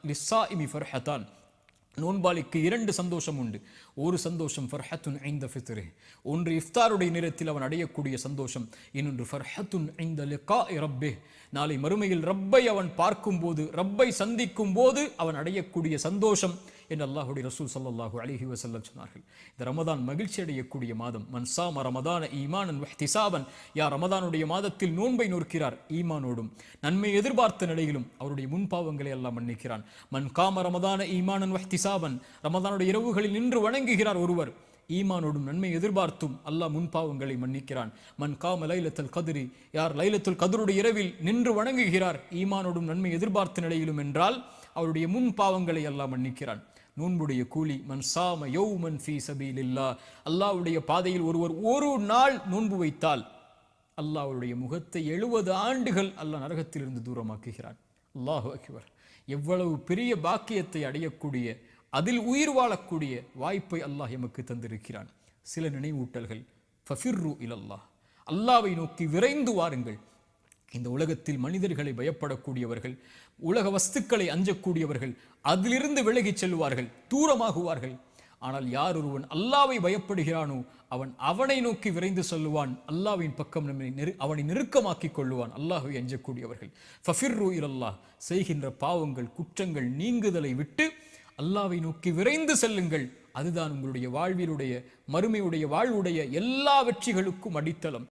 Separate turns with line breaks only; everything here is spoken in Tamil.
லிஸ்ஸாயிமி ஃபர்ஹதான், நோன்பாளிக்கு இரண்டு சந்தோஷம் உண்டு. ஒரு சந்தோஷம் ஃபர்ஹத்துன் ஐந்த ஃபித்ரி, ஒன்று இஃப்தாருடைய நேரத்தில் அவன் அடையக்கூடிய சந்தோஷம், இன்னொன்று ஃபர்ஹத்துன் ஐந்த லிகாஇ ரப்பி, நாளை மறுமையில் ரப்பை அவன் பார்க்கும் போது, ரப்பை சந்திக்கும் போது அவன் அடையக்கூடிய சந்தோஷம் என்று அல்லாஹ்வுடைய ரசூல் ஸல்லல்லாஹு அலைஹி வஸல்லம் சொன்னார்கள். இந்த ரமதான் மகிழ்ச்சி அடையக்கூடிய மாதம். மன் ஸாம ரமதான ஈமானன் வஹ்திசாபன், யார் ரமதானுடைய மாதத்தில் நோன்பை நோக்கிறார் ஈமானோடும் நன்மை எதிர்பார்த்த நிலையிலும் அவருடைய முன்பாவங்களை எல்லாம் மன்னிக்கிறான். மன் காம ரமதான ஈமானன் வஹ்திசாபன், ரமதானுடைய இரவுகளில் நின்று வணங்குகிறார் ஒருவர் ஈமானோடும் நன்மை எதிர்பார்த்தும் அல்லாஹ் முன்பாவங்களை மன்னிக்கிறான். மன் காம லைலத்துல் கத்ரி, யார் லைலத்துல் கத்ருடைய இரவில் நின்று வணங்குகிறார் ஈமானோடும் நன்மை எதிர்பார்த்த நிலையிலும் என்றால் அவருடைய முன்பாவங்களை அல்லாஹ் மன்னிக்கிறான். நோன்புடைய கூலி மன் சாம யௌமன் ஃபீ சபீலில்லாஹ், அல்லாஹ்வுடைய பாதையில் ஒருவர் ஒரு நாள் நோன்பு வைத்தால் அல்லாஹ்வுடைய முகத்தை 70 ஆண்டுகள் அல்லாஹ் நரகத்திலிருந்து தூரமாக்குகிறான். அல்லாஹு அக்பர். எவ்வளவு பெரிய பாக்கியத்தை அடையக்கூடிய, அதில் உயிர் வாழக்கூடிய வாய்ப்பை அல்லாஹ் எமக்கு தந்திருக்கிறான். சில நினைவூட்டல்கள். ஃபஃபிர்ரு இலல்லாஹ், அல்லாஹ்வை நோக்கி விரைந்து வாருங்கள். இந்த உலகத்தில் மனிதர்களை பயப்படக்கூடியவர்கள், உலக வஸ்துக்களை அஞ்சக்கூடியவர்கள் அதிலிருந்து விலகிச் செல்வார்கள், தூரமாகுவார்கள். ஆனால் யார் ஒருவன் அல்லாஹ்வை பயப்படுகிறானோ அவன் அவனை நோக்கி விரைந்து சொல்லுவான், அல்லாஹ்வின் பக்கம் அவனை நெருக்கமாக்கிக் கொள்ளுவான். அல்லாஹ்வை அஞ்சக்கூடியவர்கள். ஃபஃபிர்ரு இலல்லாஹ், செய்கின்ற பாவங்கள் குற்றங்கள் நீங்குதலை விட்டு அல்லாஹ்வை நோக்கி விரைந்து செல்லுங்கள். அதுதான் உங்களுடைய வாழ்விலுடைய மறுமையுடைய வாழ்வுடைய எல்லா வெற்றிகளுக்கும் அடித்தளம்.